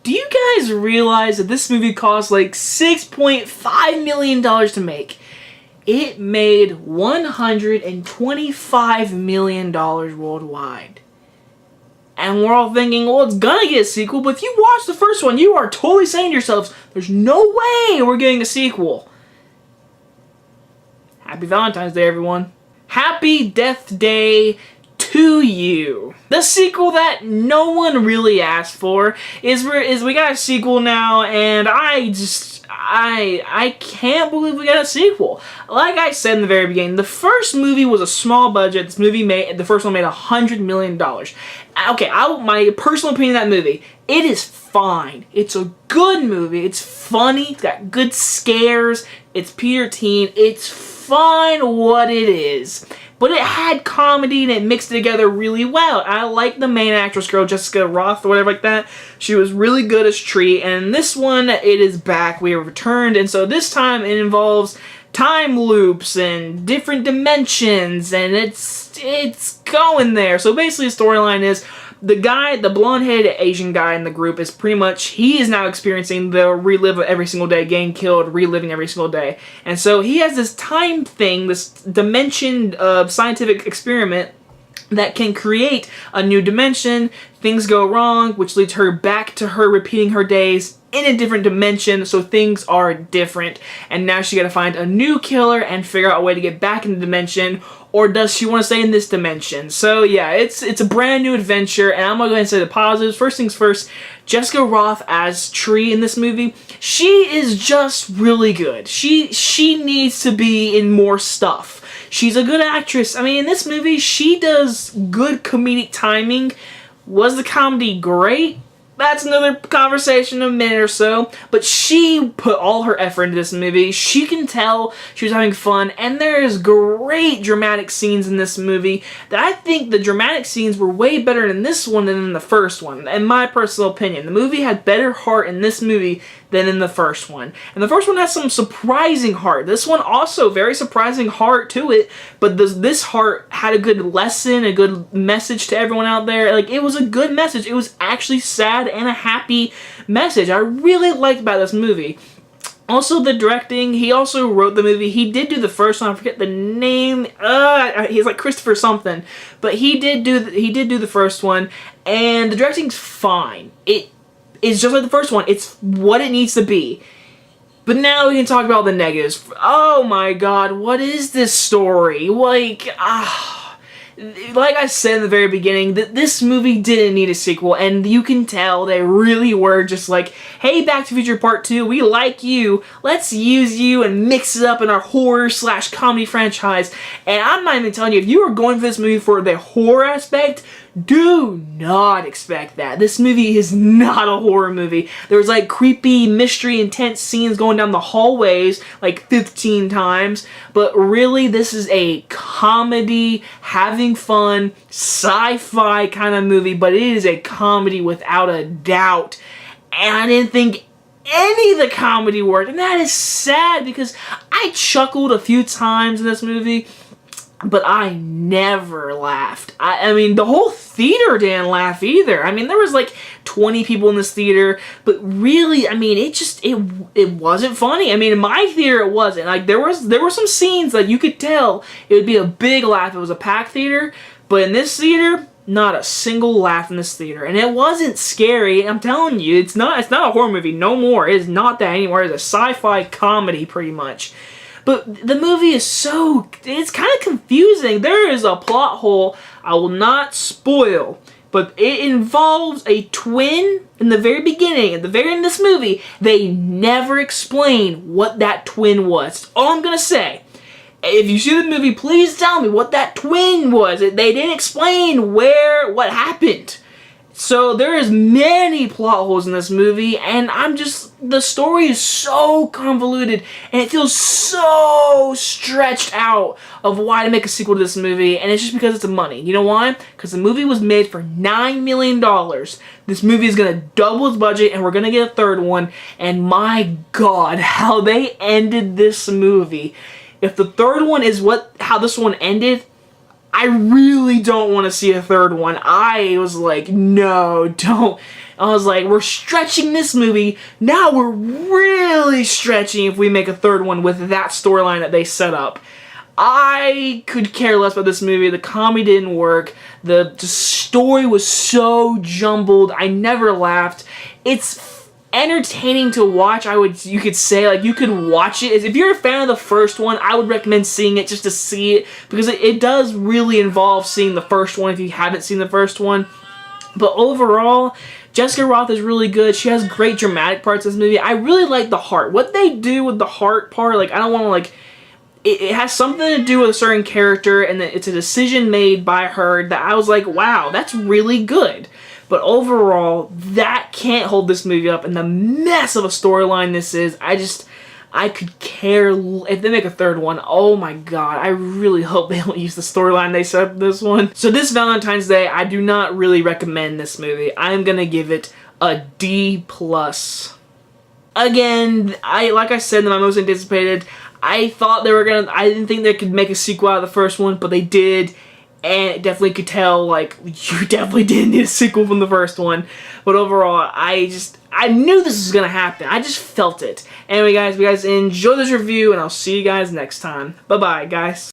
Do you guys realize that this movie cost like $6.5 million to make? It made $125 million worldwide. And we're all thinking, well, it's gonna get a sequel, but if you watch the first one, you are totally saying to yourselves, there's no way we're getting a sequel. Happy Valentine's Day, everyone. Happy Death Day to you. The sequel that no one really asked for is we got a sequel now, and I can't believe we got a sequel. Like I said in the very beginning, the first movie was a small budget. The first one made $100 million. Okay, my personal opinion of that movie, it is fine. It's a good movie. It's funny. It's got good scares. It's PG-13. It's fine what it is. But it had comedy and it mixed it together really well. I like the main actress girl, Jessica Roth or whatever like that. She was really good as Tree. And this one, it is back. We have returned. And so this time it involves time loops and different dimensions. And it's going there. So basically the storyline is the blonde-headed Asian guy in the group is pretty much, he is now experiencing the relive of every single day, getting killed, reliving every single day. And so he has this time thing, this dimension scientific experiment that can create a new dimension. Things go wrong, which leads her back to her repeating her days in a different dimension, so things are different. And now she gotta find a new killer and figure out a way to get back in the dimension, or does she want to stay in this dimension? So yeah, it's a brand new adventure, and I'm gonna go ahead and say the positives. First things first, Jessica Roth as Tree in this movie, she is just really good. She needs to be in more stuff. She's a good actress. I mean, in this movie, she does good comedic timing. Was the comedy great? That's another conversation in a minute or so, but she put all her effort into this movie. She can tell she was having fun, and there's great dramatic scenes in this movie that I think the dramatic scenes were way better in this one than in the first one, in my personal opinion. The movie had better heart in this movie than in the first one. And the first one has some surprising heart. This one also very surprising heart to it, but this heart had a good lesson, a good message to everyone out there. Like, it was a good message. It was actually sad and a happy message. I really liked about this movie. Also, the directing, he also wrote the movie. He did do the first one. I forget the name. He's like Christopher something. But he did do the first one, and the directing's fine. It's just like the first one. It's what it needs to be. But now we can talk about the negatives. Oh my god, what is this story? Like I said in the very beginning, that this movie didn't need a sequel, and you can tell they really were just like, hey, Back to the Future Part 2, we like you, let's use you and mix it up in our horror/comedy franchise. And I'm not even telling you, if you are going for this movie for the horror aspect, do not expect that. This movie is not a horror movie. There's like creepy, mystery, intense scenes going down the hallways like 15 times. But really, this is a comedy, having fun, sci-fi kind of movie. But it is a comedy without a doubt. And I didn't think any of the comedy worked. And that is sad because I chuckled a few times in this movie, but I never laughed. I mean, the whole theater didn't laugh either. I mean, there was like 20 people in this theater, but really, I mean, it wasn't funny. I mean, in my theater, it wasn't. Like, there were some scenes that you could tell it would be a big laugh. It was a packed theater, but in this theater, not a single laugh in this theater. And it wasn't scary. I'm telling you, it's not a horror movie. No more. It is not that anymore. It's a sci-fi comedy, pretty much. But the movie is it's kind of confusing. There is a plot hole I will not spoil, but it involves a twin in the very beginning. At the very end of this movie, they never explain what that twin was. That's all I'm going to say. If you see the movie, please tell me what that twin was. They didn't explain what happened. So there is many plot holes in this movie, and the story is so convoluted, and it feels so stretched out of why to make a sequel to this movie, and it's just because it's money. You know why? Because the movie was made for $9 million. This movie is going to double its budget, and we're going to get a third one, and my god, how they ended this movie. If the third one is how this one ended, I really don't want to see a third one. I was like, no, don't. I was like, we're stretching this movie. Now we're really stretching if we make a third one with that storyline that they set up. I could care less about this movie. The comedy didn't work. The story was so jumbled. I never laughed. It's entertaining to watch. You could say, like, you could watch it. If you're a fan of the first one, I would recommend seeing it just to see it, because it does really involve seeing the first one if you haven't seen the first one. But overall, Jessica Rothe is really good. She has great dramatic parts in this movie. I really like the heart. What they do with the heart part, like, I don't want to, like, it has something to do with a certain character, and it's a decision made by her that I was like, wow, that's really good. But overall, that can't hold this movie up, and the mess of a storyline this is, I could care if they make a third one. Oh my god, I really hope they don't use the storyline they set up this one. So this Valentine's Day, I do not really recommend this movie. I'm gonna give it a D+. Again, like I said, my most anticipated, I didn't think they could make a sequel out of the first one, but they did, and it definitely could tell, like, you definitely didn't need a sequel from the first one. But overall, I knew this was gonna happen. I just felt it. Anyway, guys, if you guys enjoyed this review, and I'll see you guys next time. Bye-bye, guys.